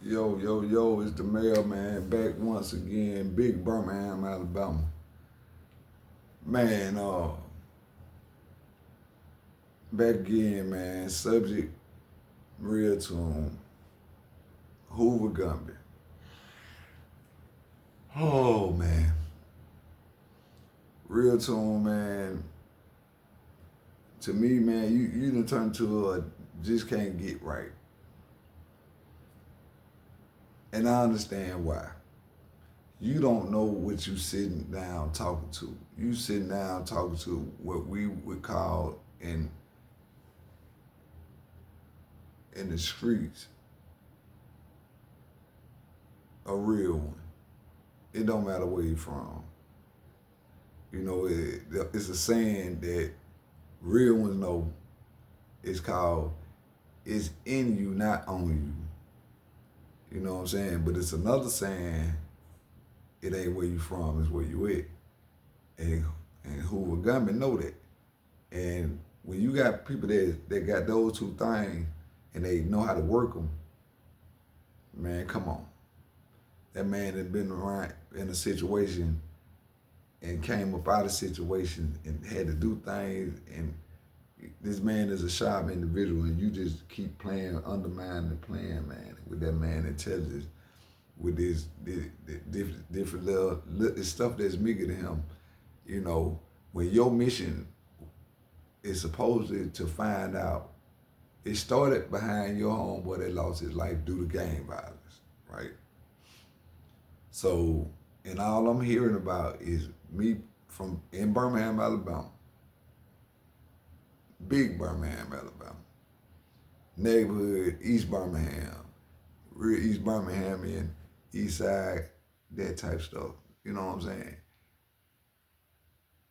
Yo, yo, yo, it's the mailman back once again, Big Birmingham, Alabama. Man, back again, man. Subject, real tune, Hoover Gumby. Oh, man. Real tune, man. To me, man, you done turned to a just can't get right. And I understand why. You don't know what you sitting down talking to. You sitting down talking to what we would call in the streets a real one. It don't matter where you from. It's a saying that real ones know. It's called "It's in you, not on you." You know what I'm saying? But it's another saying, "It ain't where you from, it's where you at." And and Hoover Gunman know that. And when you got people that got those two things and they know how to work them, man, come on. That man has been around in a situation and came up out of situations and had to do things. And this man is a sharp individual, and you just keep playing, undermining the plan, man, with that man intelligence, with this different little stuff that's bigger than him. You know, when your mission is supposedly to find out, it started behind your homeboy that lost his life due to gang violence, right? So, and all I'm hearing about is me from in Birmingham, Alabama, big Birmingham, Alabama, neighborhood, East Birmingham, real East Birmingham and East Side, that type stuff. You know what I'm saying?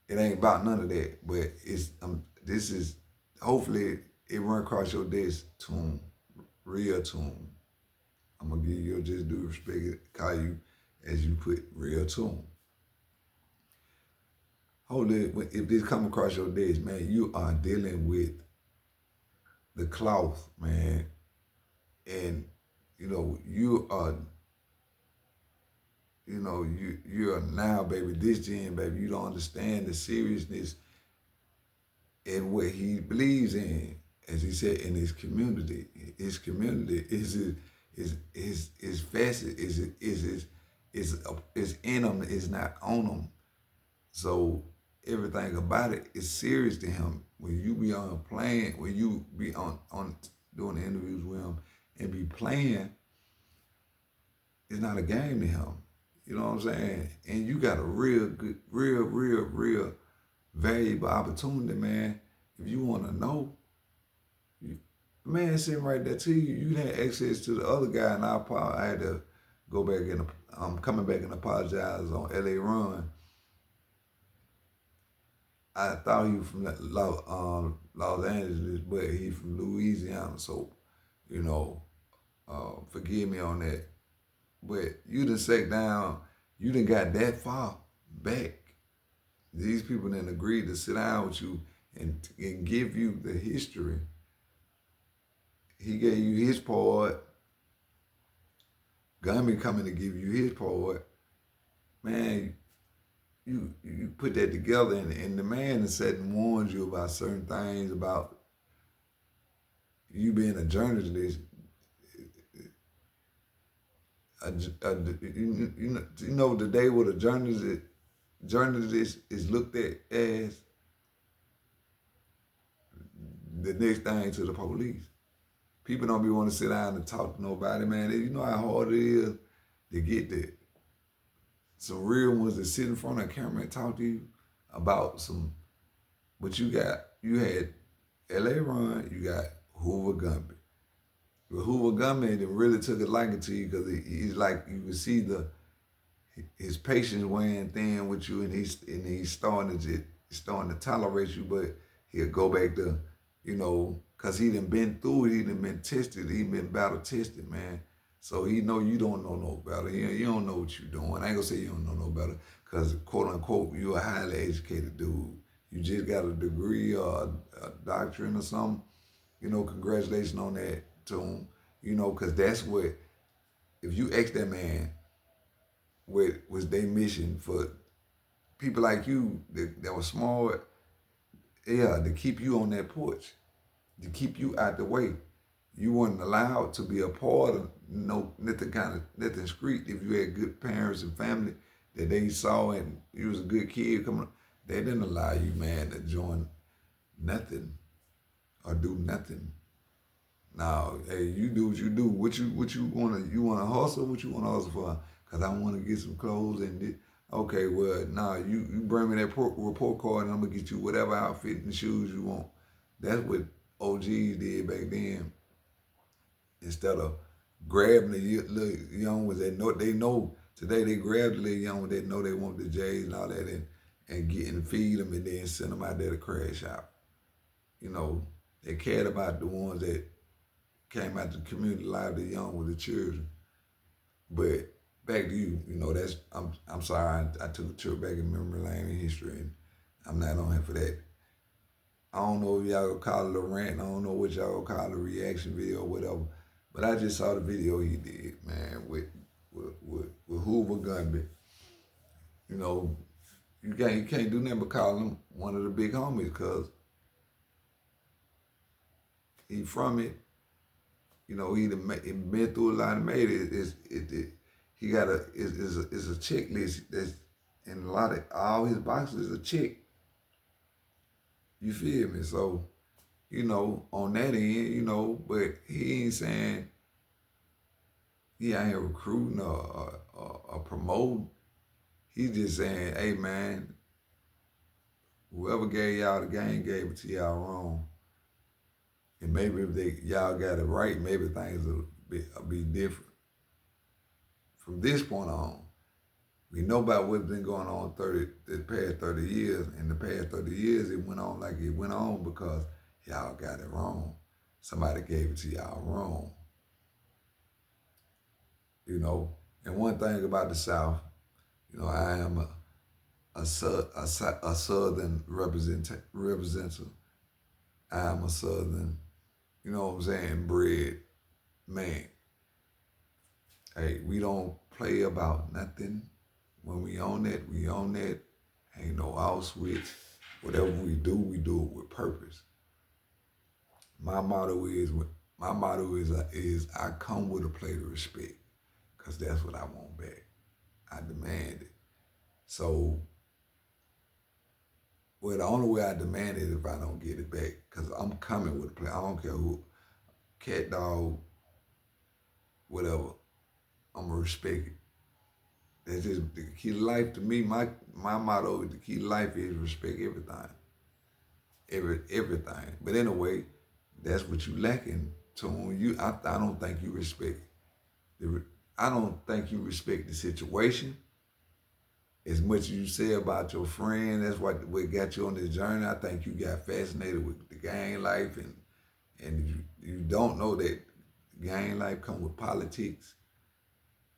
It ain't about none of that, but this is hopefully it run across your desk tune, real tune. I'm gonna give you just due respect, call you as you put real tune. Hold it, if this come across your desk, man, you are dealing with the cloth, man, and you are, you are now, baby, this gen, baby. You don't understand the seriousness and what he believes in, as he said, in his community. His community is facet, is in him, is not on him. So everything about it is serious to him. When you be on playing, when you be on doing the interviews with him and be playing, it's not a game to him. You know what I'm saying? And you got a real good, real valuable opportunity, man. If you want to know, man, sitting right there to you, you had access to the other guy, and I had to go back and I'm coming back and apologize on LA Run. I thought he was from Los Angeles, but he from Louisiana. So, you know, forgive me on that. But you done sat down, you done got that far back. These people done agreed to sit down with you and give you the history. He gave you his part. Gummy coming to give you his part. Man, you put that together, and the man has sat and warned you about certain things about you being a journalist. You know the day what a journalist is looked at as the next thing to the police. People don't be want to sit down and talk to nobody, man. You know how hard it is to get there. Some real ones that sit in front of a camera and talk to you about some. But you had L.A. Ron, you got Hoover Gumby. But Hoover Gumby really took a liking to you because he's like you can see his patience weighing thin with you, and he's starting to tolerate you, but he'll go back to, cause he done been through it, he done been tested, he been battle tested, man. So he know you don't know no better. You don't know what you're doing. I ain't gonna say you don't know no better, cause quote unquote you're a highly educated dude. You just got a degree or a doctorate or something. Congratulations on that to him. Cause that's what if you ask that man what was their mission for people like you that was smart, yeah, to keep you on that porch, to keep you out the way. You weren't allowed to be a part of nothing street. If you had good parents and family that they saw and you was a good kid coming up, they didn't allow you, man, to join nothing or do nothing. Now, hey, you do what you do. What you wanna hustle? What you wanna hustle for? Cause I wanna get some clothes and this. Okay, well, nah, you bring me that report card and I'm gonna get you whatever outfit and shoes you want. That's what OGs did back then. Instead of grabbing the little young ones that know today, they grab the little young ones that know they want the J's and all that and get and feed them and then send them out there to crash out. You know, they cared about the ones that came out the community life, the young with the children. But back to you, that's I'm sorry I took a trip back in memory lane in history and I'm not on here for that. I don't know if y'all gonna call it a rant, I don't know what y'all gonna call it, a reaction video or whatever. But I just saw the video he did, man, with Hoover Gunby. You know, you can't do nothing but call him one of the big homies because he from it. You know, he been through a lot and made it. He got it's a checklist that's in a lot of all his boxes is a check. You feel me? So, on that end, but he ain't saying he out here recruiting or promoting. He's just saying, hey man, whoever gave y'all the game gave it to y'all wrong. And maybe if y'all got it right, maybe things will be different. From this point on, we know about what's been going on the past 30 years. In the past 30 years, it went on like it went on because y'all got it wrong. Somebody gave it to y'all wrong. And one thing about the South, I am a Southern representative. I am a Southern, bred man. Hey, we don't play about nothing. When we own that, we own that. Ain't no out switch. Whatever we do it with purpose. My motto is I come with a plate of respect, cause that's what I want back. I demand it. So, the only way I demand it is if I don't get it back, cause I'm coming with a plate. I don't care who, cat, dog, whatever. I'm gonna respect it. That's just the key to life to me. My motto is the key to life is respect everything. Everything. But anyway, that's what you lacking. So when I don't think you respect I don't think you respect the situation as much as you say about your friend. That's what got you on this journey. I think you got fascinated with the gang life and you don't know that gang life come with politics,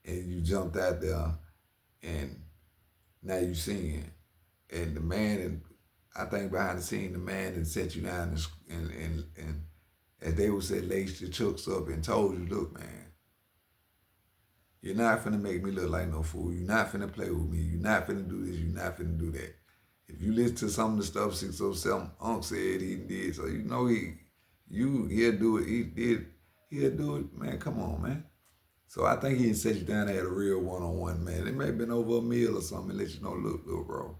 and you jumped out there and now you seeing, and the man, and I think behind the scene, the man that set you down and as they would say, laced your chucks up and told you, look, man, you're not finna make me look like no fool. You're not finna play with me. You're not finna do this. You're not finna do that. If you listen to some of the stuff 607 Unc said he did, so he'll do it. He'll do it, man. Come on, man. So I think he didn't set you down and had a real one-on-one, man. It may have been over a meal or something and let you know, look, little bro,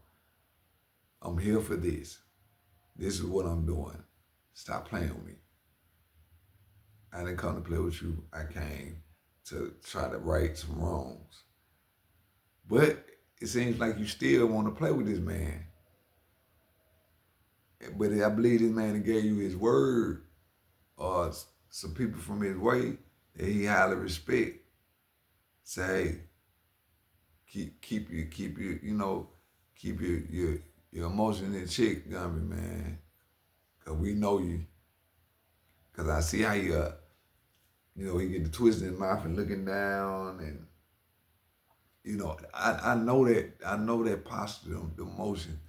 I'm here for this. This is what I'm doing. Stop playing with me. I didn't come to play with you. I came to try to right some wrongs. But it seems like you still want to play with this man. But I believe this man gave you his word, or some people from his way that he highly respect. Say, keep your emotion in check, Gunby, man. Cause we know you. Cause I see how you, he get the twist in his mouth and looking down, and I know that posture, the emotion.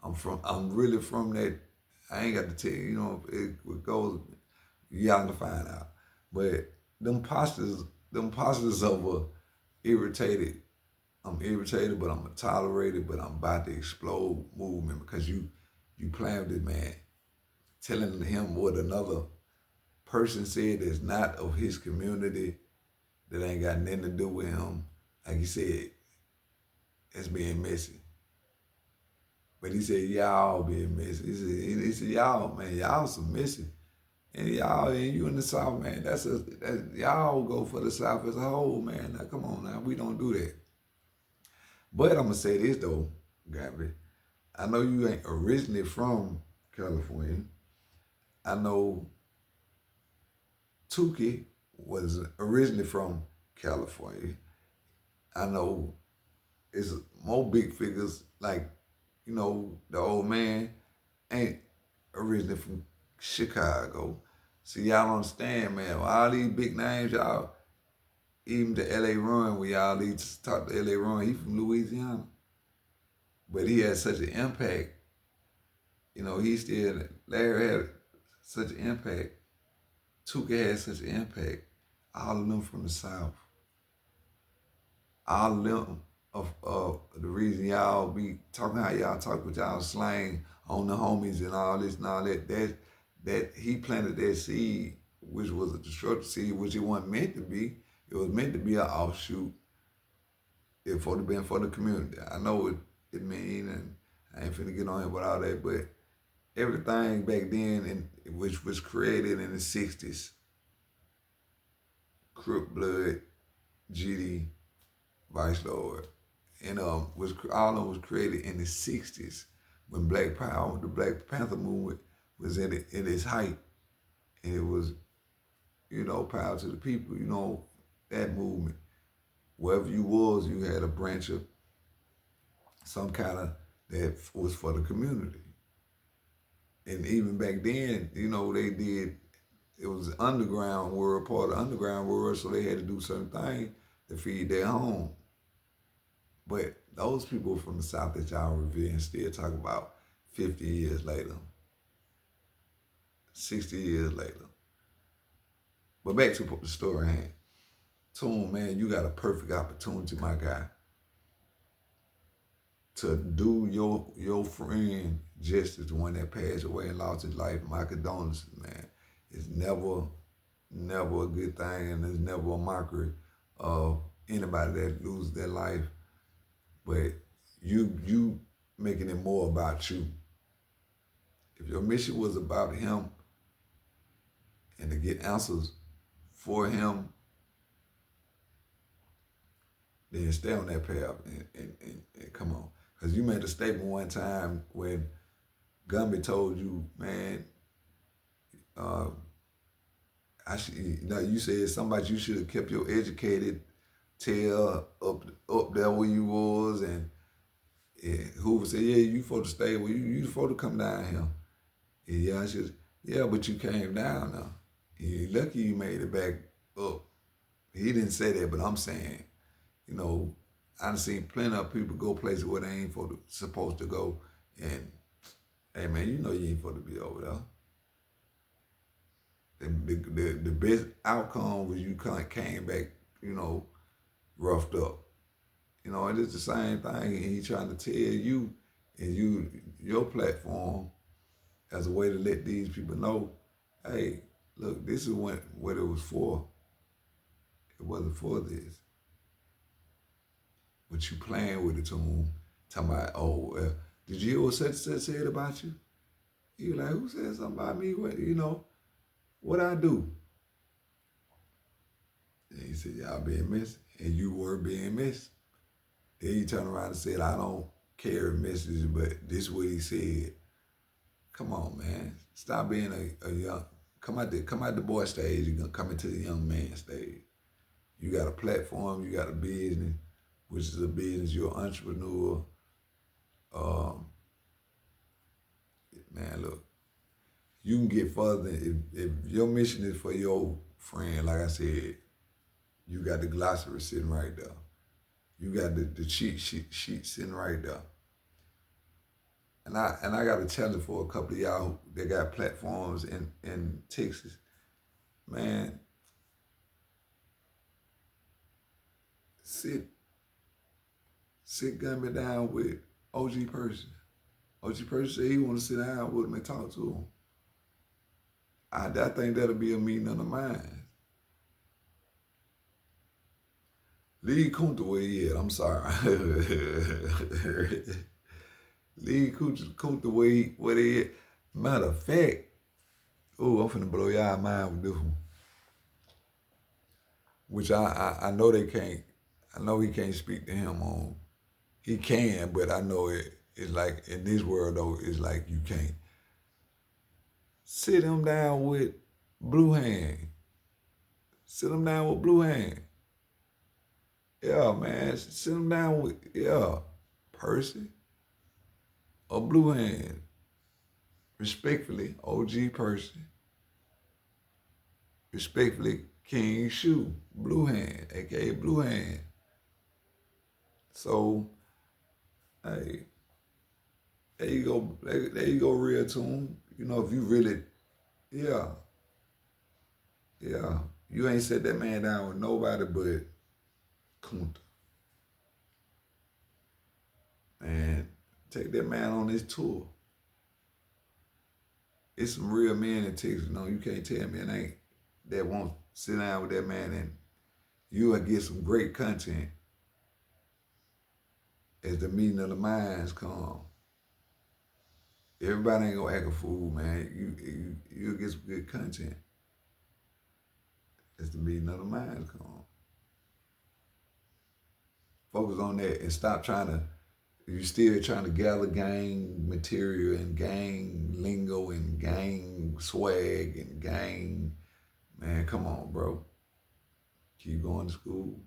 I'm really from that. I ain't got to tell you, it goes, y'all to find out. But them postures them postures of a irritated. I'm irritated, but I'm tolerated, but I'm about to explode movement because you playing with this man, telling him what another person said that's not of his community, that ain't got nothing to do with him. Like he said, it's being messy. But he said, y'all being messy. He said, y'all, man, y'all some messy. And y'all, and you in the South, man, that's y'all go for the South as a whole, man. Now, come on now, we don't do that. But I'm going to say this, though, Gabby. I know you ain't originally from California. I know Tukey was originally from California. I know it's more big figures like, you know, the old man ain't originally from Chicago. So y'all understand, man, all these big names, y'all, even the L.A. Run, where y'all need to talk to L.A. Run, he from Louisiana. But he had such an impact. You know, Larry had such an impact. Tuka had such an impact. All of them from the South. All of them of the reason y'all be talking how y'all talk with y'all slang on the homies and all this and all that he planted that seed, which was a destructive seed, which it wasn't meant to be. It was meant to be an offshoot. It would have been for the community. I know what it mean, and I ain't finna get on here with all that, but everything back then, which was created in the 60s, Crip Blood, GD, Vice Lord, and all of them was created in the 60s when Black Power, the Black Panther movement was in its height. And it was, you know, power to the people, you know, that movement. Wherever you was, you had a branch of some kind of that was for the community. And even back then, you know, it was underground world, part of the underground world, so they had to do certain things to feed their home. But those people from the South that y'all revere and still talk about 50 years later, 60 years later. But back to the story at hand. Tune, man, you got a perfect opportunity, my guy, to do your friend justice, the one that passed away and lost his life. My condolences, man. It's never a good thing, and it's never a mockery of anybody that loses their life. But you making it more about you. If your mission was about him and to get answers for him, then stay on that path and come on. Because you made a statement one time when Gumby told you, man, you said somebody you should have kept your educated tail up there where you was, and Hoover said, yeah, you supposed to stay where you supposed to come down here. And yeah, I said, yeah, but you came down now. You're lucky you made it back up. He didn't say that, but I'm saying, you know, I've seen plenty of people go places where they ain't supposed to go, and hey man, you know you ain't supposed to be over there. The best outcome was you kind of came back, you know, roughed up. You know, and it's the same thing, and he trying to tell you and your platform as a way to let these people know, hey, look, this is what it was for. It wasn't for this. But you playing with it to him, talking about, oh, did you hear what such and such said about you? You like, who said something about me? What, you know, what I do? And he said, y'all being missed, and you were being missed. Then he turned around and said, I don't carry messages, but this is what he said. Come on, man. Stop being a young, come out the boy stage, you're gonna come into the young man stage. You got a platform, you got a business, which is a business, you're an entrepreneur. Man, look, you can get further. If your mission is for your friend, like I said, you got the glossary sitting right there. You got the cheat sheet sitting right there. And I got a challenge for a couple of y'all that got platforms in Texas. Man, sit Gumby down with OG Person. OG Person said he want to sit down with him and talk to him. I think that'll be a meeting of the minds. Leave Kunta where he at. I'm sorry. Leave Kunta where he at. Matter of fact, I'm finna blow y'all mind with this one. Which I know they can't, I know he can't speak to him on. He can, but I know it's like, in this world though, it's like you can't. Sit him down with Blue Hand. Sit him down with Blue Hand. Yeah, man. Sit him down with, Percy or Blue Hand. Respectfully, OG Percy. Respectfully, King Shu, Blue Hand, aka Blue Hand. So, hey, there you go. There you go, real tune. You know, if you really, yeah. You ain't set that man down with nobody but Kunta. Man, take that man on this tour. It's some real men in Texas. No, you can't tell me it ain't that won't sit down with that man and you will get some great content as the meeting of the minds come. Everybody ain't gonna act a fool, man. You'll get some good content as the meeting of the minds come. Focus on that and stop you still trying to gather gang material and gang lingo and gang swag and gang, man, come on, bro. Keep going to school.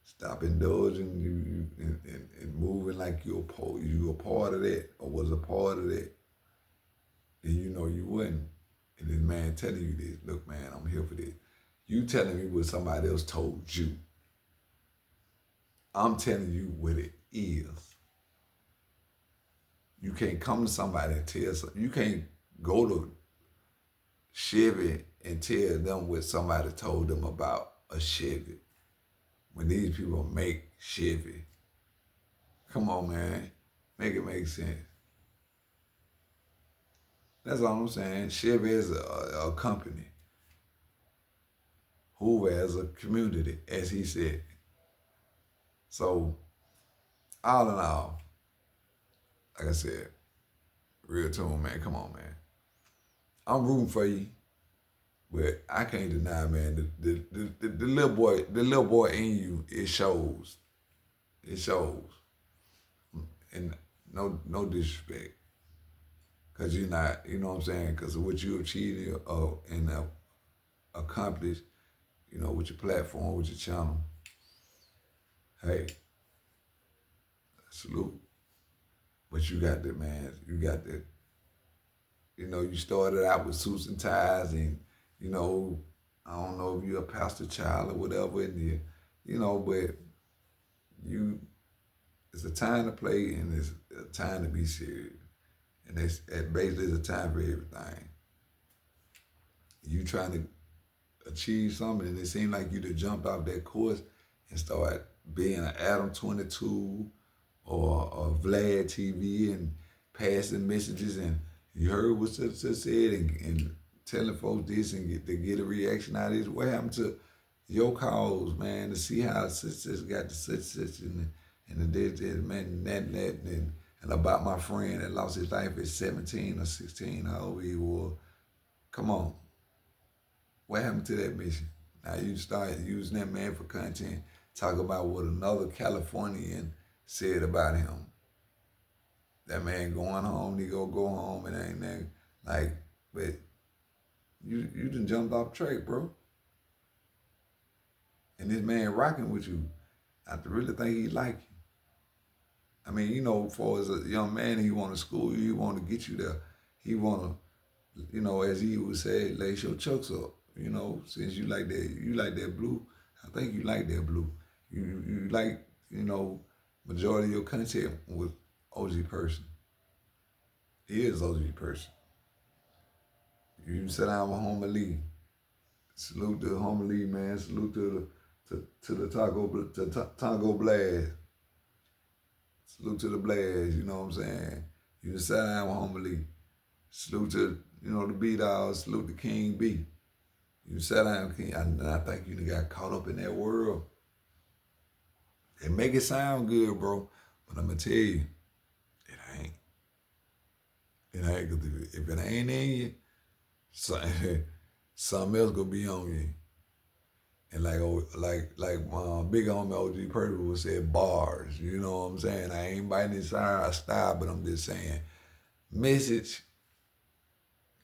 Stop indulging and moving like you're a part of that or was a part of that. And you know you wasn't. And this man telling you this, look, man, I'm here for this. You telling me what somebody else told you. I'm telling you what it is. You can't come to somebody and tell something. You can't go to Chevy and tell them what somebody told them about a Chevy. When these people make Chevy. Come on, man. Make it make sense. That's all I'm saying. Chevy is a company. Hoover as a community, as he said. So, all in all, like I said, real tune, man. Come on, man. I'm rooting for you, but I can't deny, man. The little boy in you, it shows. It shows, and no disrespect, cause you're not, you know what I'm saying? Cause of what you achieved and accomplished, you know, with your platform, with your channel. Hey, salute. But you got that, man. You got that. You know, you started out with suits and ties, and you know, I don't know if you're a pastor child or whatever, and you know, but it's a time to play and it's a time to be serious, and basically it's a time for everything. You trying to achieve something, and it seemed like you just jumped off that course and started being an Adam 22 or Vlad TV and passing messages, and you heard what such said and telling folks this and to get a reaction out of this. What happened to your cause, man, to see how such got to such and this man and about my friend that lost his life at 17 or 16, however he was. Come on. What happened to that mission? Now you start using that man for content, talk about what another Californian said about him. That man going home, he go home and ain't that like, but you done jumped off track, bro. And this man rocking with you, I really think he like you. I mean, you know, for as a young man, he want to school you, he want to get you there. He want to, you know, as he would say, lace your chucks up. You know, since you like that blue, I think you like that blue. You like, you know, majority of your content with OG Person. He is OG Person. You sit down with Homer Lee. Salute to Homer Lee, man. Salute to the Tongo Blast. Salute to the Blast, you know what I'm saying? You can sat down with Homer. Salute to, the B-Dogs, salute to King B. You sat down, King, and I think you got caught up in that world. They make it sound good, bro, but I'm going to tell you, it ain't. It ain't, because if it ain't in you, something else gonna be on you. And like my big homie OG Purdy would say, bars. You know what I'm saying? I ain't biting his style, but I'm just saying, message.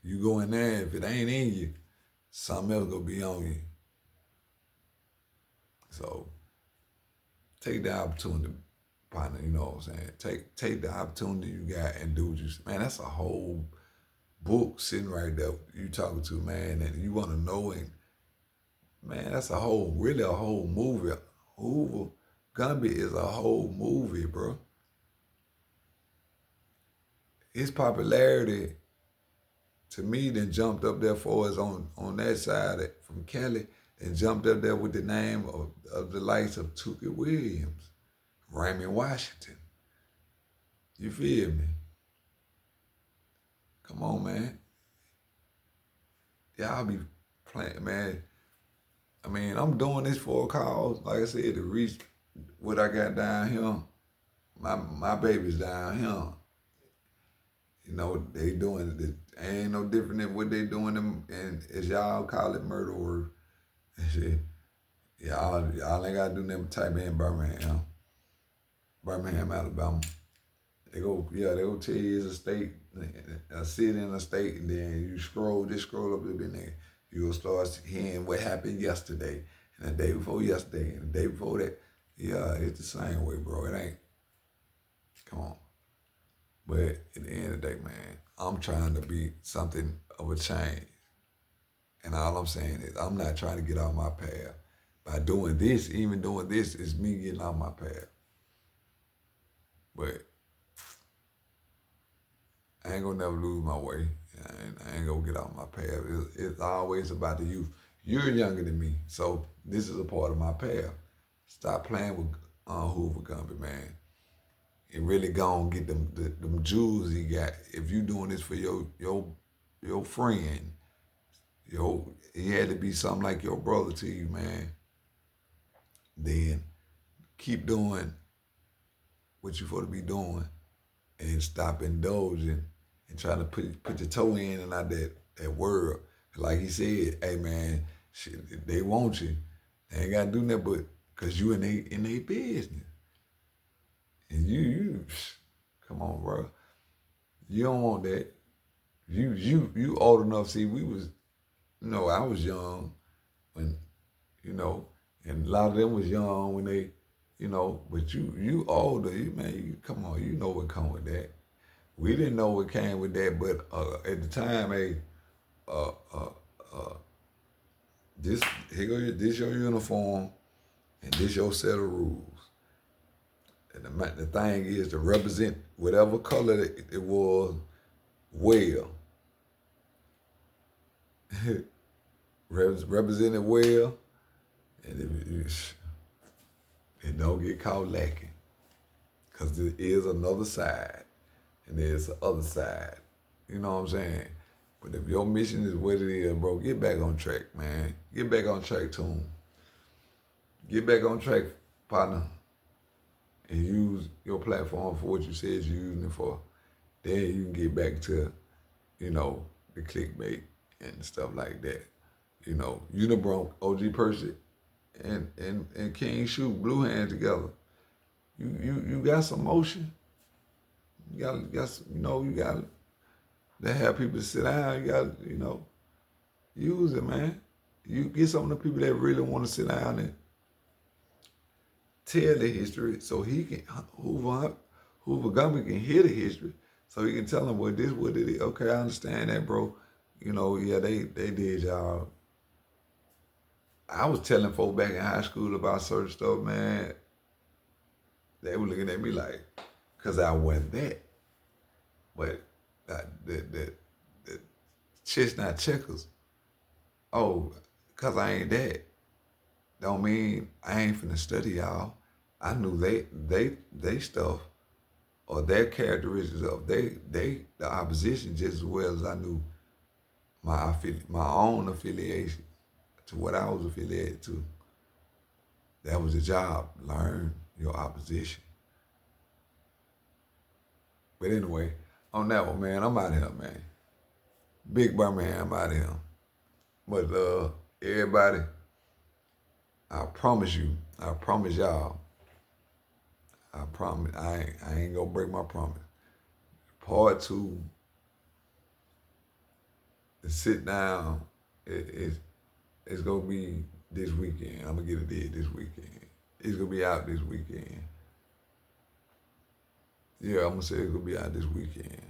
You go in there, if it ain't in you, something else gonna be on you. So take the opportunity, partner. You know what I'm saying? Take the opportunity you got and do what you. Man, that's a whole book sitting right there. You talking to, man, and you want to know it. Man, that's really a whole movie. Hoover Gumby is a whole movie, bro. His popularity, to me, then jumped up there for us on that side from Cali, and jumped up there with the name of the likes of Tookie Williams, Raymond Washington. You feel me? Come on, man. Y'all be playing, man. I mean, I'm doing this for a cause, like I said, to reach what I got down here. My baby's down here. You know, they doing it. Ain't no different than what they doing them, and as y'all call it, murder work. Y'all ain't gotta do nothing type in Birmingham, Alabama. They go tell you it's a state, a city in a state, and then you just scroll up a little bit, and you'll start hearing what happened yesterday, and the day before yesterday, and the day before that. Yeah, it's the same way, bro. It ain't. Come on. But at the end of the day, man, I'm trying to be something of a change. And all I'm saying is I'm not trying to get off my path. By doing this, even doing this, is me getting off my path. But I ain't gonna never lose my way. I ain't gonna get off my path. It's always about the youth. You're younger than me, so this is a part of my path. Stop playing with Hoover Gumby, man. And really gonna get them jewels he got. If you doing this for your friend, he had to be something like your brother to you, man. Then keep doing what you supposed to be doing, and stop indulging and trying to put your toe in and out that world. Like he said, hey man, shit, they want you. They ain't gotta do nothing but cause you in they business. And you come on, bro. You don't want that. You old enough. See, we was, I was young when, and a lot of them was young when they, but you older, come on, you know what come with that. We didn't know what came with that, but at the time, hey, this your uniform, and this your set of rules. And the thing is to represent whatever color it was well. Represent it well, and it don't get caught lacking. Because there is another side, and there's the other side. You know what I'm saying? But if your mission is what it is, bro, get back on track, man. Get back on track, Tune. Get back on track, partner. And use your platform for what you said you're using it for. Then you can get back to, the clickbait and stuff like that. Unibron, OG Percy, and King Shoot, Blue Hand together. You got some motion. You got to have people sit down. You got, use it, man. You get some of the people that really want to sit down and tell the history, so he can Hoover Gumby can hear the history, so he can tell them, well, this what it is. Okay, I understand that, bro. They did y'all. I was telling folk back in high school about certain stuff, man. They were looking at me like, cause I wasn't that. But the chestnut checkers. Oh, cause I ain't that. don't mean I ain't finna study y'all. I knew they stuff or their characteristics of the opposition just as well as I knew my own affiliation to what I was affiliated to. That was the job. Learn your opposition. But anyway, on that one, man, I'm out of here, man. Big Birmingham, I'm out of here. But everybody, I promise you, I promise y'all, I promise, I ain't gonna break my promise. Part 2, to sit down, it's gonna be this weekend. I'm gonna get it did this weekend. It's gonna be out this weekend. Yeah, I'm gonna say it's gonna be out this weekend.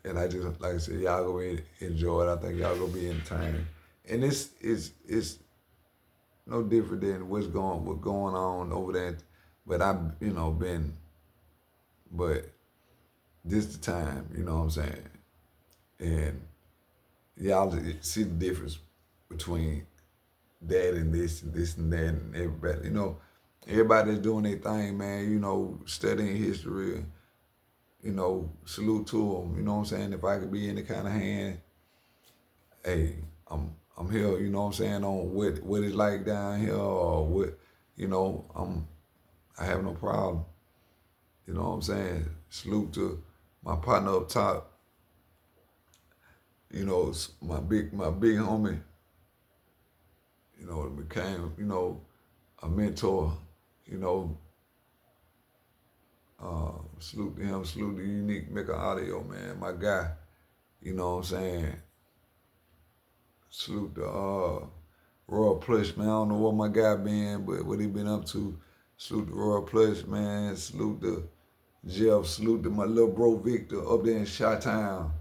And I just, like I said, y'all gonna enjoy it. I think y'all gonna be entertained. And it's no different than what's going on over there. But I've been, but this the time, you know what I'm saying? And y'all see the difference between that and this and that and everybody. Everybody's doing their thing, man. Studying history. Salute to them. You know what I'm saying? If I could be any kind of hand, hey, I'm here. You know what I'm saying? On what it's like down here, or what, I have no problem. You know what I'm saying? Salute to my partner up top. My big homie. Became a mentor. Salute to him. Salute to Unique Maker Audio, man. My guy. You know what I'm saying? Salute to Royal Plush, man. I don't know what my guy been, but what he been up to. Salute to Royal Plush, man. Salute to Jeff. Salute to my little bro Victor up there in Chi-Town,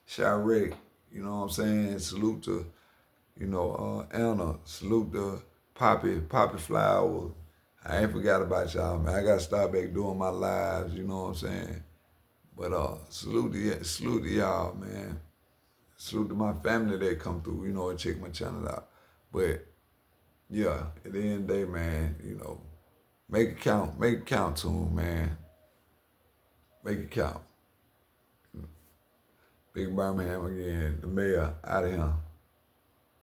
Chiraq. You know what I'm saying? Salute to, Anna. Salute to Poppy Flower. I ain't forgot about y'all, man. I gotta start back doing my lives, you know what I'm saying? But salute to y'all, man. Salute to my family that come through, and check my channel out. But yeah, at the end of the day, man, make it count. Make it count to them, man. Make it count. Big Birmingham again, the mayor out of here.